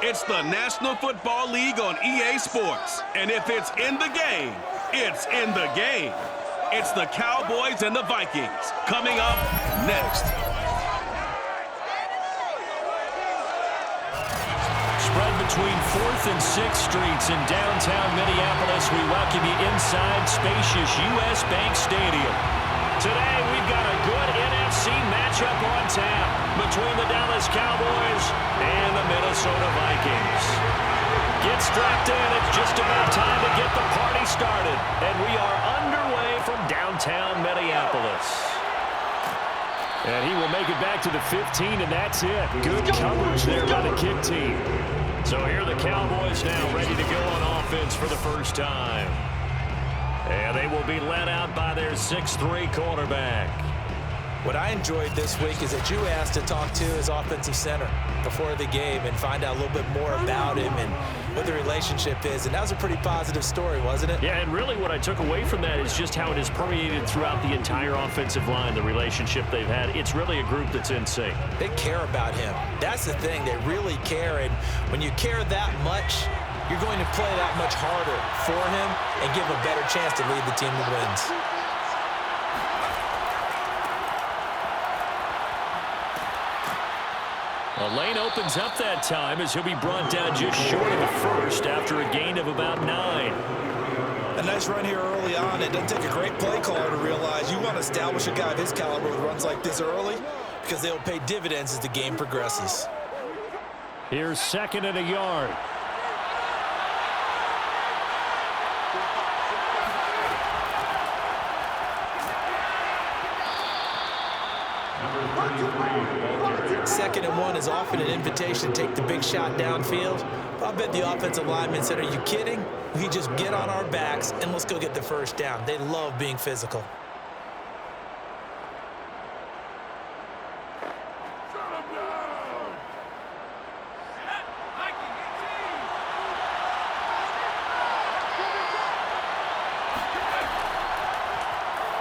It's the National Football League on EA Sports. And if it's in the game, it's in the game. It's the Cowboys and the Vikings coming up next. Spread between 4th and 6th Streets in downtown Minneapolis. We welcome you inside spacious U.S. Bank Stadium. Today, we've got a good NFC matchup on tap between the Dallas Cowboys and the Minnesota Vikings. Get strapped in. It's just about time to get the party started. And we are underway from downtown Minneapolis. And he will make it back to the 15, and that's it. Good coverage there by the kick team. So here are the Cowboys now ready to go on offense for the first time. And they will be led out by their 6'3" quarterback. What I enjoyed this week is that you asked to talk to his offensive center before the game and find out a little bit more about him and what the relationship is. And that was a pretty positive story, wasn't it? Yeah, and really what I took away from that is just how it has permeated throughout the entire offensive line, the relationship they've had. It's really a group that's in sync. They care about him. That's the thing. They really care. And when you care that much, you're going to play that much harder for him and give a better chance to lead the team to wins. The lane opens up that time as he'll be brought down just short of the first after a gain of about 9. A nice run here early on. It doesn't take a great play caller to realize you want to establish a guy of his caliber with runs like this early because they'll pay dividends as the game progresses. Here's 2nd and a yard. Second and 1 is often an invitation to take the big shot downfield. I bet the offensive lineman said, are you kidding? We just get on our backs and let's go get the first down. They love being physical.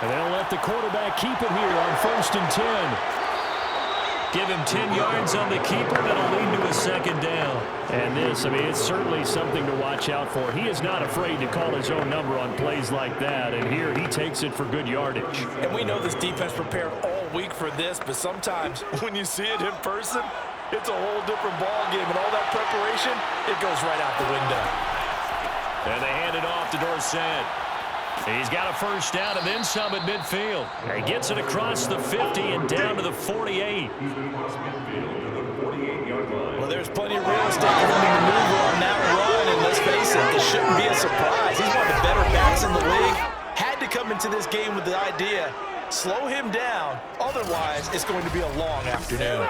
And they'll let the quarterback keep it here on 1st and 10. Give him 10 yards on the keeper. That'll lead to a 2nd down. And this, I mean, it's certainly something to watch out for. He is not afraid to call his own number on plays like that. And here he takes it for good yardage. And we know this defense prepared all week for this, but sometimes when you see it in person, it's a whole different ball game. And all that preparation, it goes right out the window. And they hand it off to Dorsett. He's got a first down and then some at midfield. He gets it across the 50 and down to the 48. Well, there's plenty of real estate for him to maneuver on that run, and let's face it, this shouldn't be a surprise. He's one of the better backs in the league. Had to come into this game with the idea, slow him down, otherwise it's going to be a long afternoon.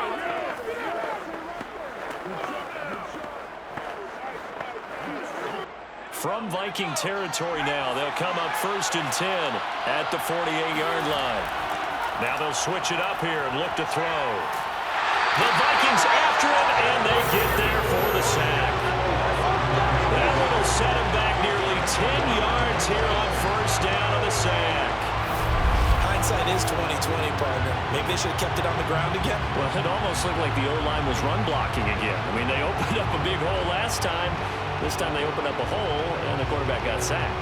From Viking territory now, they'll come up 1st and 10 at the 48-yard line. Now they'll switch it up here and look to throw. The Vikings after him, and they get there for the sack. That one will set him back nearly 10 yards here on 1st down on the sack. Hindsight is 20/20, partner. Maybe they should have kept it on the ground again. Well, it almost looked like the O-line was run blocking again. I mean, they opened up a big hole last time. This time they opened up a hole, and the quarterback got sacked.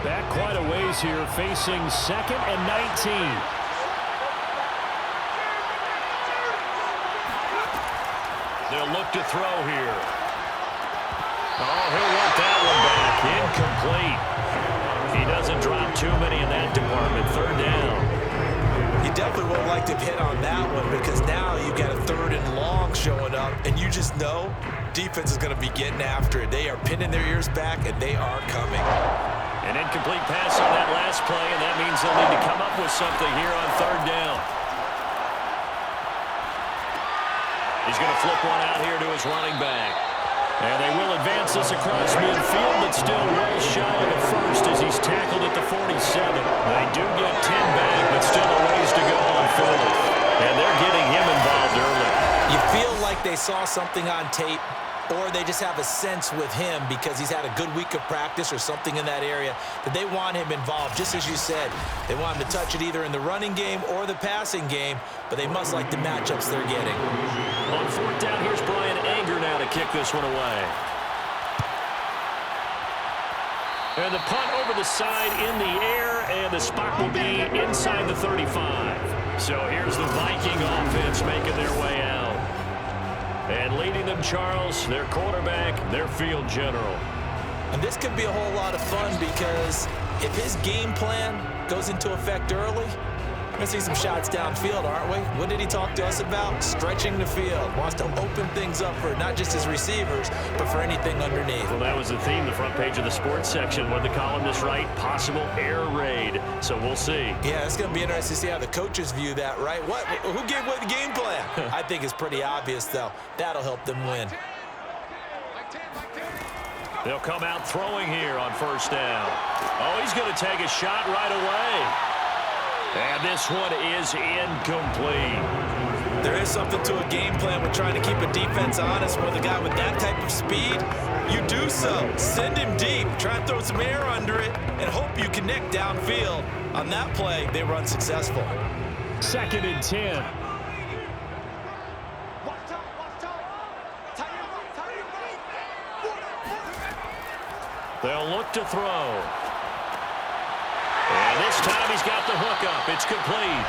Back quite a ways here, facing 2nd and 19. They'll look to throw here. Oh, he'll want that one back. Incomplete. He doesn't drop too many in that department. 3rd down. You definitely would like to have hit on that one because now you've got a 3rd and long showing up, and you just know defense is going to be getting after it. They are pinning their ears back, and they are coming. An incomplete pass on that last play, and that means they'll need to come up with something here on 3rd down. He's going to flip one out here to his running back. And they will advance this across midfield, but still well shy of the first as he's tackled at the 47. They do get 10 back, but still a ways to go on 4th. And they're getting him involved early. You feel like they saw something on tape, or they just have a sense with him because he's had a good week of practice or something in that area that they want him involved. Just as you said, they want him to touch it either in the running game or the passing game, but they must like the matchups they're getting. On fourth down, here's Brian Anger now to kick this one away. And the punt over the side in the air, and the spot will be inside the 35. So here's the Viking offense making their way out. And leading them, Charles, their quarterback, their field general. And this could be a whole lot of fun because if his game plan goes into effect early, we're going to see some shots downfield, aren't we? What did he talk to us about? Stretching the field. Wants to open things up for not just his receivers, but for anything underneath. Well, that was the theme, the front page of the sports section. What the columnists write, possible air raid. So we'll see. Yeah, it's going to be interesting to see how the coaches view that, right? Who gave away the game plan? I think it's pretty obvious, though. That'll help them win. They'll come out throwing here on first down. Oh, he's going to take a shot right away. And this one is incomplete. There is something to a game plan with trying to keep a defense honest with a guy with that type of speed. You do so. Send him deep. Try and throw some air under it and hope you connect downfield. On that play, they were unsuccessful. 2nd and 10. They'll look to throw. And this time he's got the hook up. It's complete.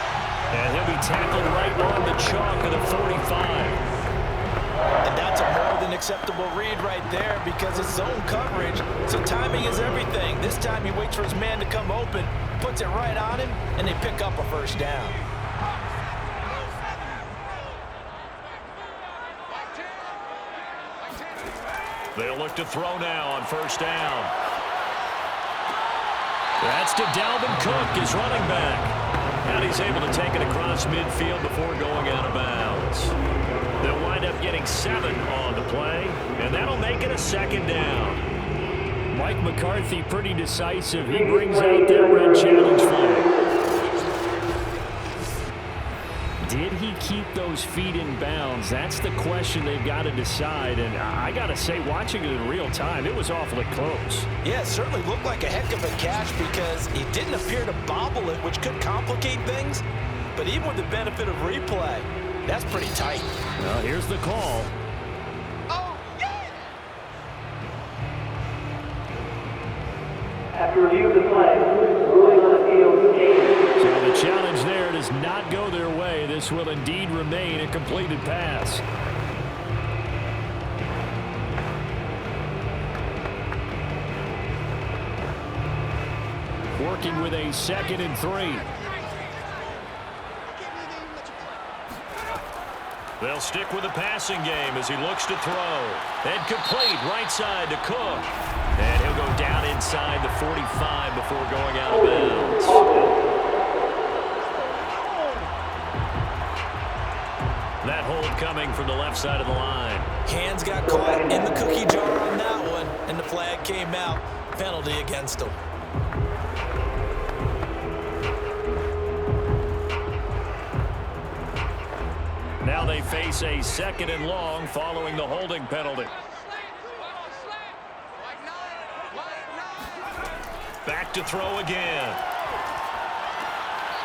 And he'll be tackled right on the chalk of the 45. And that's a more than acceptable read right there because it's zone coverage. So timing is everything. This time he waits for his man to come open, puts it right on him, and they pick up a first down. They'll look to throw now on first down. That's to Dalvin Cook, his running back. And he's able to take it across midfield before going out of bounds. They'll wind up getting 7 on the play, and that'll make it a 2nd down. Mike McCarthy pretty decisive. He brings out that red challenge flag. Did he keep those feet in bounds? That's the question they've got to decide. And I got to say, watching it in real time, it was awfully close. Yeah, it certainly looked like a heck of a catch because he didn't appear to bobble it, which could complicate things. But even with the benefit of replay, that's pretty tight. Well, here's the call. After review of the play, ruling on appeal game. So the challenge there does not go their way. This will indeed remain a completed pass. Working with a 2nd and 3. They'll stick with the passing game as he looks to throw. And complete right side to Cook. And he'll go down inside the 45 before going out of bounds. That hold coming from the left side of the line. Hands got caught in the cookie jar on that one, and the flag came out. Penalty against him. Now they face a 2nd and long following the holding penalty. Back to throw again.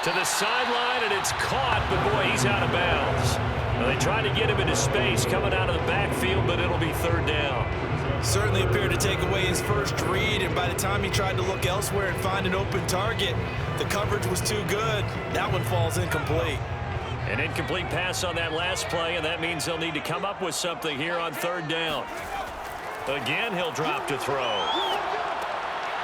To the sideline, and it's caught, but boy, he's out of bounds. Well, they tried to get him into space coming out of the backfield, but it'll be 3rd down. Certainly appeared to take away his first read, and by the time he tried to look elsewhere and find an open target, the coverage was too good. That one falls incomplete. An incomplete pass on that last play, and that means they'll need to come up with something here on 3rd down. Again, he'll drop to throw.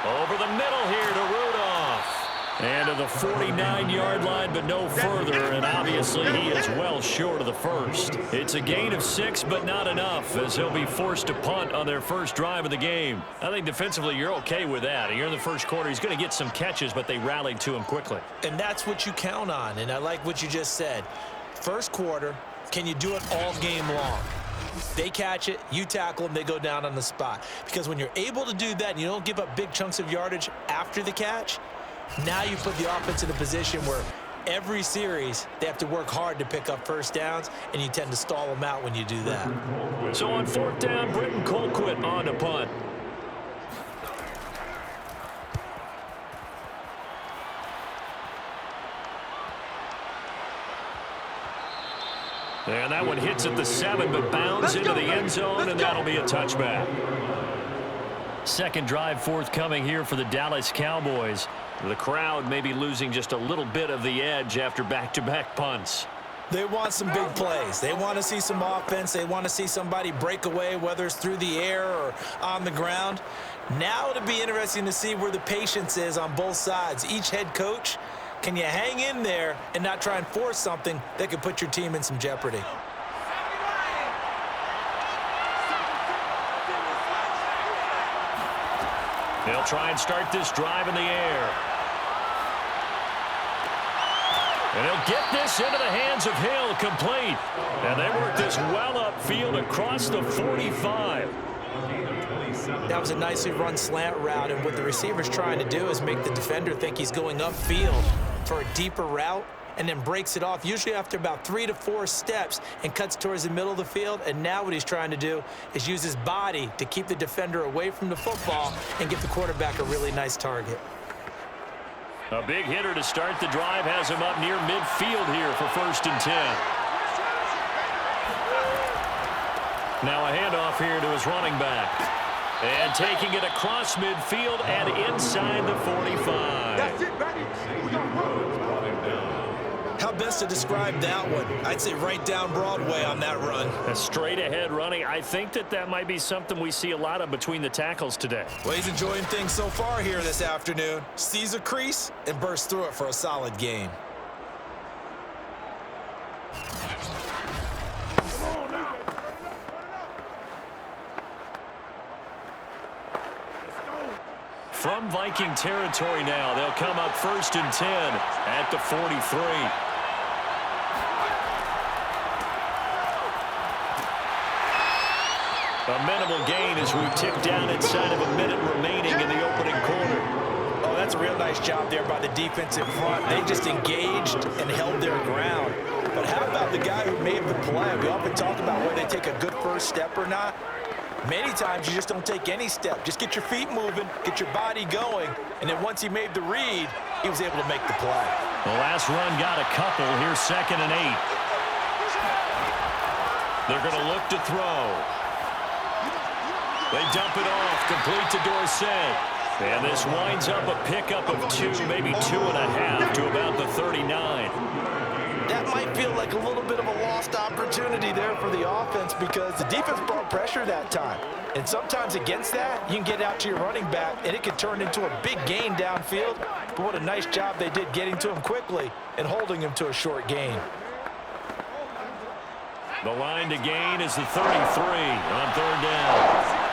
Over the middle here to Rudolph. And to the 49-yard line, but no further, and obviously he is well short of the first. It's a gain of 6, but not enough, as he'll be forced to punt on their first drive of the game. I think defensively you're okay with that. Here in the first quarter, he's going to get some catches, but they rallied to him quickly. And that's what you count on, and I like what you just said. First quarter, can you do it all game long? They catch it, you tackle them, they go down on the spot. Because when you're able to do that and you don't give up big chunks of yardage after the catch, now you put the offense in a position where every series, they have to work hard to pick up first downs, and you tend to stall them out when you do that. So on 4th down, Britton Colquitt on to punt. And that one hits at the 7, but bounds into the end zone, and that'll be a touchback. Second drive forthcoming here for the Dallas Cowboys. The crowd may be losing just a little bit of the edge after back-to-back punts. They want some big plays. They want to see some offense. They want to see somebody break away, whether it's through the air or on the ground. Now it'll be interesting to see where the patience is on both sides. Each head coach, can you hang in there and not try and force something that could put your team in some jeopardy? They'll try and start this drive in the air. And he'll get this into the hands of Hill, complete. And they work this well upfield across the 45. That was a nicely run slant route, and what the receiver's trying to do is make the defender think he's going upfield for a deeper route, and then breaks it off, usually after about 3 to 4 steps, and cuts towards the middle of the field. And now what he's trying to do is use his body to keep the defender away from the football and give the quarterback a really nice target. A big hitter to start the drive has him up near midfield here for 1st and 10. Now a handoff here to his running back. And taking it across midfield and inside the 45. That's it, baby. We got How best to describe that one? I'd say right down Broadway on that run. A straight ahead running. I think that might be something we see a lot of between the tackles today. Well, he's enjoying things so far here this afternoon. Sees a crease and bursts through it for a solid gain. From Viking territory now, they'll come up 1st and 10 at the 43. A minimal gain as we tick down inside of a minute remaining in the opening quarter. Oh, that's a real nice job there by the defensive front. They just engaged and held their ground. But how about the guy who made the play? We often talk about whether they take a good first step or not. Many times you just don't take any step. Just get your feet moving, get your body going, and then once he made the read, he was able to make the play. The last run got a couple. Here's 2nd and 8. They're going to look to throw. They dump it off, complete to Dorsett. And this winds up a pickup of 2, maybe 2.5 to about the 39. That might feel like a little bit of a lost opportunity there for the offense because the defense brought pressure that time. And sometimes against that, you can get out to your running back, and it could turn into a big gain downfield. But what a nice job they did getting to him quickly and holding him to a short gain. The line to gain is the 33 on 3rd down.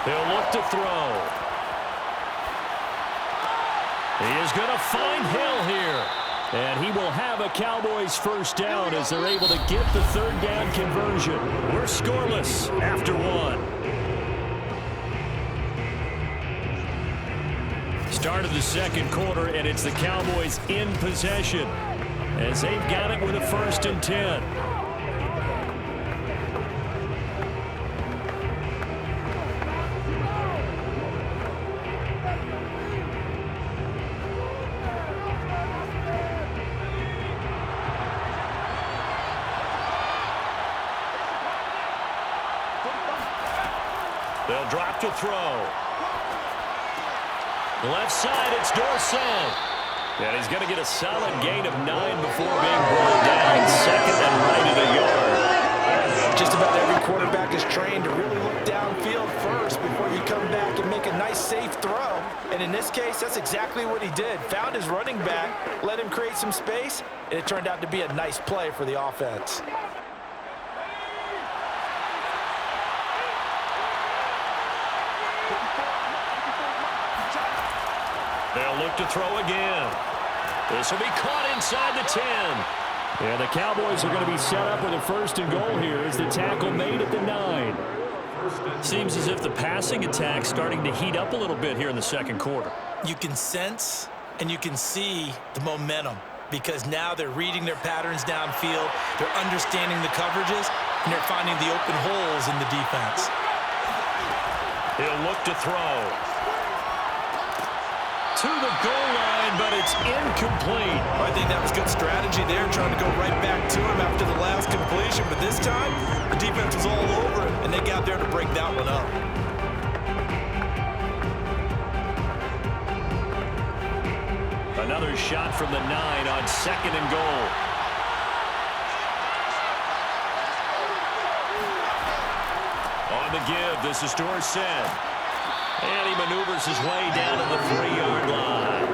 They'll look to throw. He is going to find Hill here. And he will have a Cowboys 1st down as they're able to get the 3rd down conversion. We're scoreless after 1. Start of the 2nd quarter, and it's the Cowboys in possession as they've got it with a 1st and 10. They'll drop to throw. Left side, it's Dorsett. And he's going to get a solid gain of 9 before being brought down. 2nd and right at a yard. Just about every quarterback is trained to really look downfield first before you come back and make a nice, safe throw. And in this case, that's exactly what he did. Found his running back, let him create some space, and it turned out to be a nice play for the offense. They'll look to throw again. This will be caught inside the 10. Yeah, the Cowboys are going to be set up with a 1st and goal here as the tackle made at the 9. Seems as if the passing attack's starting to heat up a little bit here in the second quarter. You can sense and you can see the momentum because now they're reading their patterns downfield, they're understanding the coverages, and they're finding the open holes in the defense. He'll look to throw. To the goal line, but it's incomplete. I think that was good strategy there, trying to go right back to him after the last completion. But this time, the defense was all over it, and they got there to break that one up. Another shot from the 9 on 2nd and goal. On the give, this is Dorsett. And he maneuvers his way down to the 3-yard line.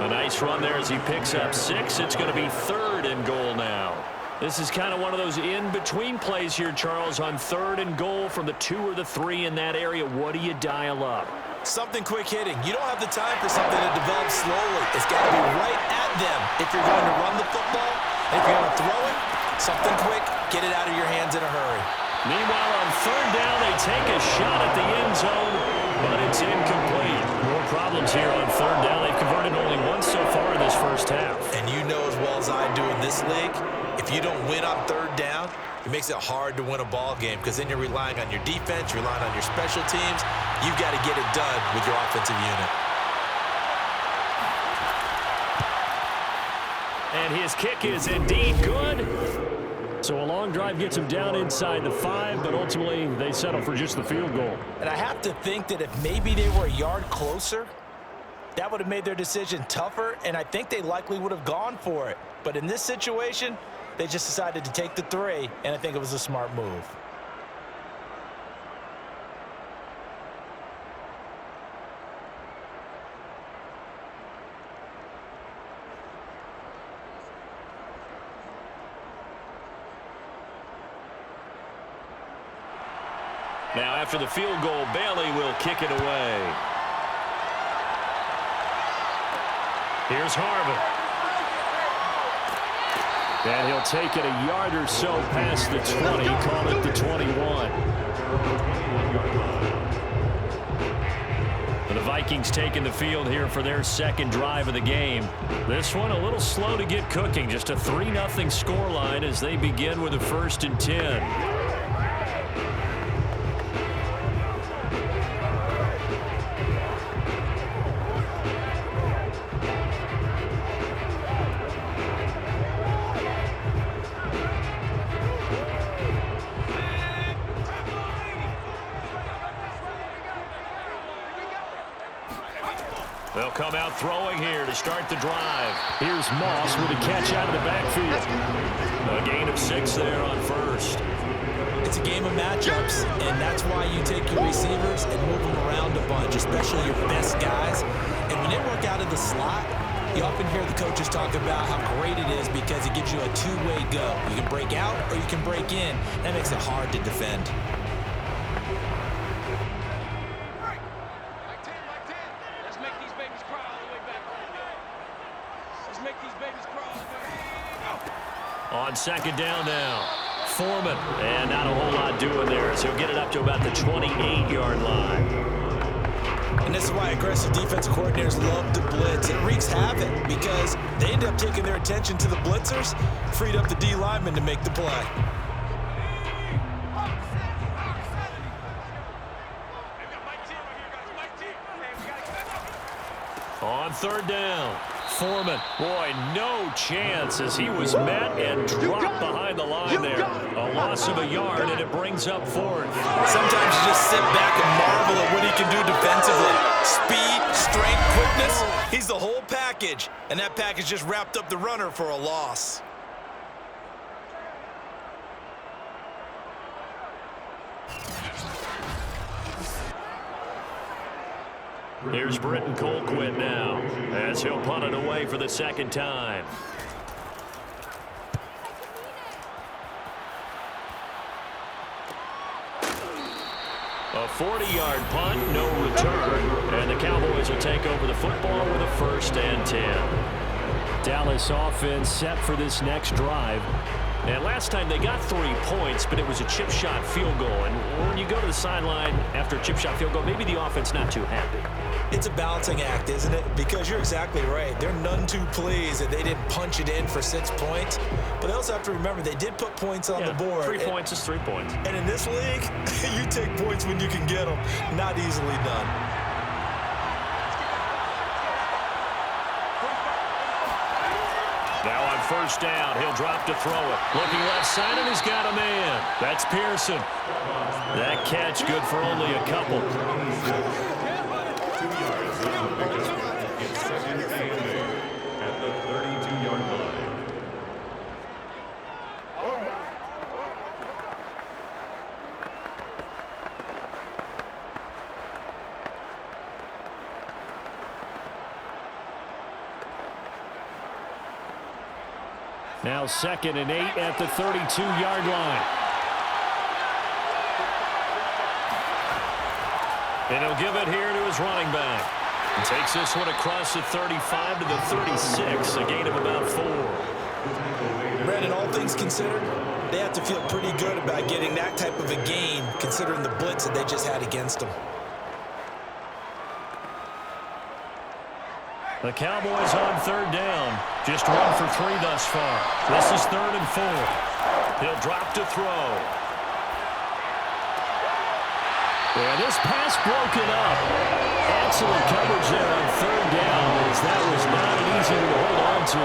A nice run there as he picks up 6. It's going to be 3rd and goal now. This is kind of one of those in-between plays here, Charles, on 3rd and goal from the 2 or the 3 in that area. What do you dial up? Something quick hitting. You don't have the time for something to develop slowly. It's got to be right at them if you're going to run the football. If you're going to throw it, something quick, get it out of your hands in a hurry. Meanwhile, on 3rd down, they take a shot at the end zone, but it's incomplete. More problems here on 3rd down. They've converted only once so far in this first half. And you know as well as I do in this league, if you don't win on 3rd down, it makes it hard to win a ball game because then you're relying on your defense, you're relying on your special teams. You've got to get it done with your offensive unit. And his kick is indeed good. So a long drive gets him down inside the 5, but ultimately they settle for just the field goal. And I have to think that if maybe they were a yard closer, that would have made their decision tougher, and I think they likely would have gone for it. But in this situation, they just decided to take the 3, and I think it was a smart move. Now after the field goal, Bailey will kick it away. Here's Harvin. And he'll take it a yard or so past the 20, call it the 21. And the Vikings taking the field here for their 2nd drive of the game. This one a little slow to get cooking, just a 3-0 scoreline as they begin with a 1st and 10. They'll come out throwing here to start the drive. Here's Moss with a catch out of the backfield. A gain of 6 there on 1st. It's a game of matchups, and that's why you take your receivers and move them around a bunch, especially your best guys. And when they work out of the slot, you often hear the coaches talk about how great it is because it gives you a two-way go. You can break out or you can break in. That makes it hard to defend. On 2nd down now, Foreman. And not a whole lot doing there, so he'll get it up to about the 28-yard line. And this is why aggressive defensive coordinators love to blitz. It wreaks havoc because they end up taking their attention to the blitzers, freed up the D lineman to make the play. On 3rd down, Foreman. Boy, no chance as he was met and dropped behind the line there. A loss of a yard, and it brings up 4th. Sometimes you just sit back and marvel at what he can do defensively. Speed, strength, quickness. He's the whole package, and that package just wrapped up the runner for a loss. Here's Britton Colquitt now as he'll punt it away for the 2nd time. A 40-yard punt, no return, and the Cowboys will take over the football with a 1st and 10. Dallas offense set for this next drive. And last time they got 3 points, but it was a chip shot field goal. And when you go to the sideline after a chip shot field goal, maybe the offense not too happy. It's a balancing act, isn't it? Because you're exactly right. They're none too pleased that they didn't punch it in for 6 points. But they also have to remember they did put points on the board. 3 points is 3 points. And in this league, you take points when you can get them. Not easily done. Now on first down, he'll drop to throw it. Looking left side, and he's got a man. That's Pearson. That catch good for only a couple. At the 32-yard line. Now 2nd and 8 at the 32-yard line. And he'll give it here to his running back. He takes this one across the 35 to the 36, a gain of about 4. Brandon, all things considered, they have to feel pretty good about getting that type of a gain, considering the blitz that they just had against them. The Cowboys on 3rd down. Just 1 for 3 thus far. This is 3rd and 4. He'll drop to throw. And this pass broken up. Excellent coverage there on 3rd down, as that was not an easy one to hold on to.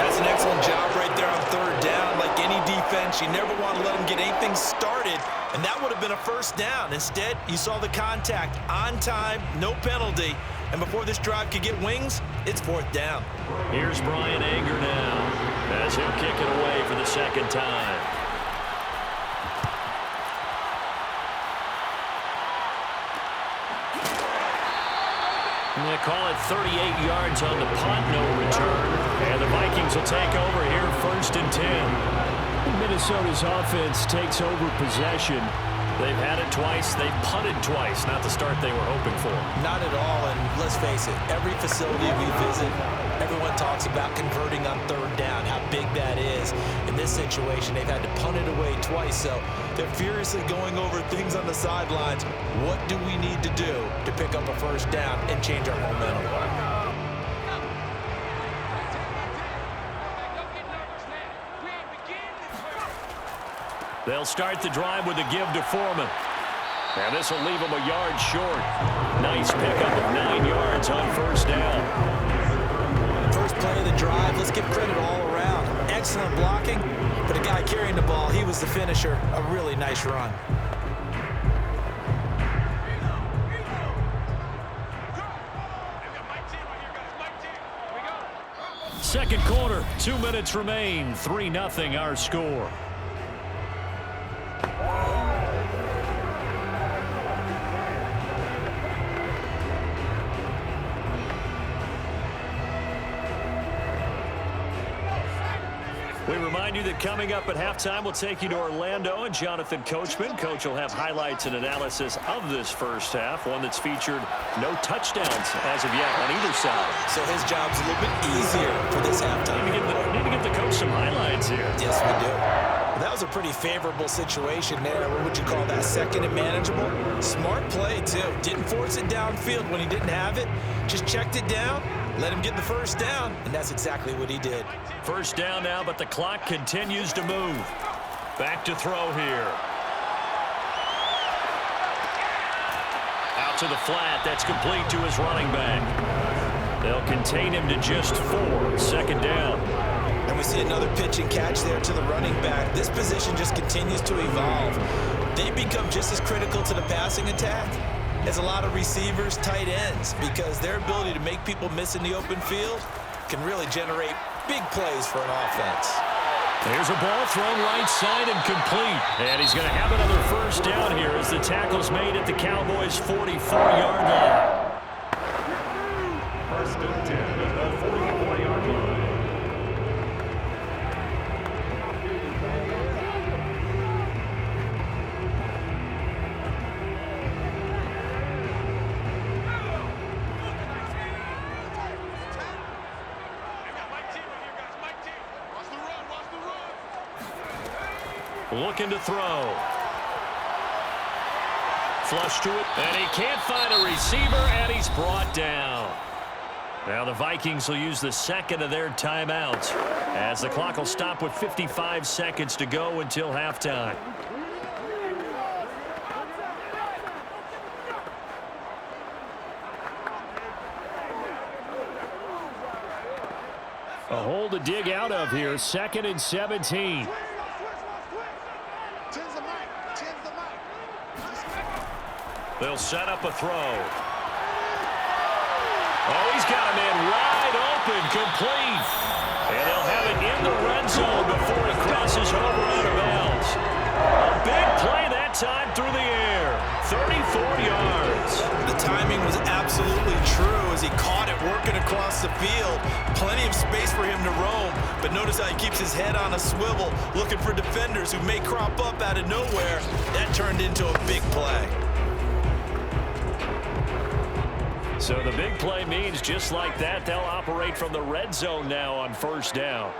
That's an excellent job right there on 3rd down. Like any defense, you never want to let them get anything started, and that would have been a first down. Instead, you saw the contact on time, no penalty. And before this drive could get wings, it's 4th down. Here's Brian Anger now, as he'll kick it away for the 2nd time. And they call it 38 yards on the punt, no return. And the Vikings will take over here 1st and 10. Minnesota's offense takes over possession. They've had it twice. They've punted twice. Not the start they were hoping for. Not at all, and let's face it, every facility we visit, everyone talks about converting on 3rd down, how big that is. In this situation, they've had to punt it away twice, so they're furiously going over things on the sidelines. What do we need to do to pick up a first down and change our momentum? They'll start the drive with a give to Foreman. And this will leave him a yard short. Nice pickup of 9 yards on 1st down. First play of the drive, let's give credit all around. Excellent blocking, but a guy carrying the ball, he was the finisher. A really nice run. Second quarter, 2 minutes remain. 3-0 our score. We remind you that coming up at halftime, we'll take you to Orlando and Jonathan Coachman. Coach will have highlights and analysis of this first half, one that's featured no touchdowns as of yet on either side. So his job's a little bit easier for this halftime. Need to give the coach some highlights here. Yes, we do. Well, that was a pretty favorable situation there. What would you call that? 2nd and manageable? Smart play, too. Didn't force it downfield when he didn't have it. Just checked it down, let him get the first down, and that's exactly what he did. First down now, but the clock continues to move. Back to throw here. Out to the flat. That's complete to his running back. They'll contain him to just 4. 2nd down. And we see another pitch and catch there to the running back. This position just continues to evolve. They become just as critical to the passing attack as a lot of receivers, tight ends, because their ability to make people miss in the open field can really generate big plays for an offense. There's a ball thrown right side and complete. And he's going to have another first down here as the tackle's made at the Cowboys' 44-yard line. 1st and 10 at the 44-yard line. Looking to throw. Flush to it, and he can't find a receiver, and he's brought down. Now the Vikings will use the second of their timeouts as the clock will stop with 55 seconds to go until halftime. A hole to dig out of here, 2nd and 17. They'll set up a throw. Oh, he's got a man wide open, complete. And they'll have it in the red zone before it crosses over out of bounds. A big play that time through the air. 34 yards. The timing was absolutely true as he caught it working across the field. Plenty of space for him to roam, but notice how he keeps his head on a swivel, looking for defenders who may crop up out of nowhere. That turned into a big play. So the big play means just like that, they'll operate from the red zone now on 1st down.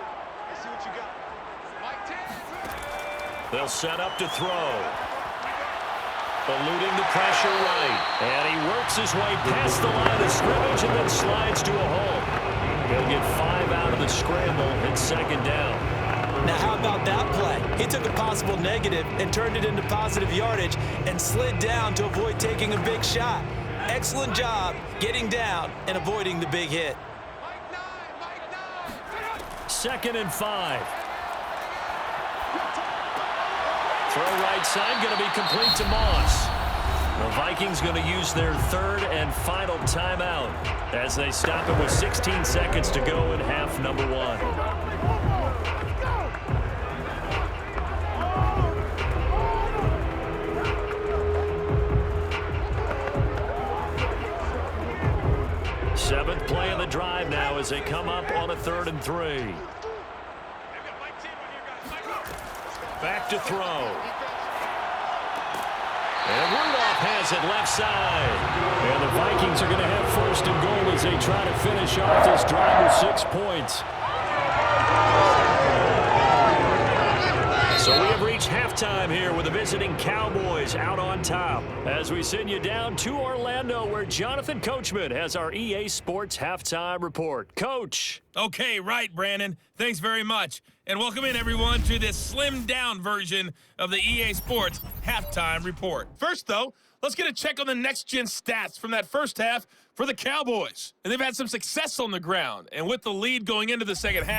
They'll set up to throw. Eluding the pressure right. And he works his way past the line of scrimmage and then slides to a hole. He'll get 5 out of the scramble. It's 2nd down. Now how about that play? He took a possible negative and turned it into positive yardage and slid down to avoid taking a big shot. Excellent job getting down and avoiding the big hit. 2nd and 5. Throw right side going to be complete to Moss. The Vikings going to use their 3rd and final timeout as they stop it with 16 seconds to go in half number 1. Seventh play of the drive now as they come up on a 3rd and 3. Back to throw. And Rudolph has it left side. And the Vikings are going to have 1st and goal as they try to finish off this drive with 6 points. So we have reached halftime here with the visiting Cowboys out on top as we send you down to Orlando where Jonathan Coachman has our EA Sports halftime report. Coach. Okay, right, Brandon. Thanks very much. And welcome in, everyone, to this slimmed-down version of the EA Sports halftime report. First, though, let's get a check on the next-gen stats from that first half for the Cowboys. And they've had some success on the ground. And with the lead going into the second half,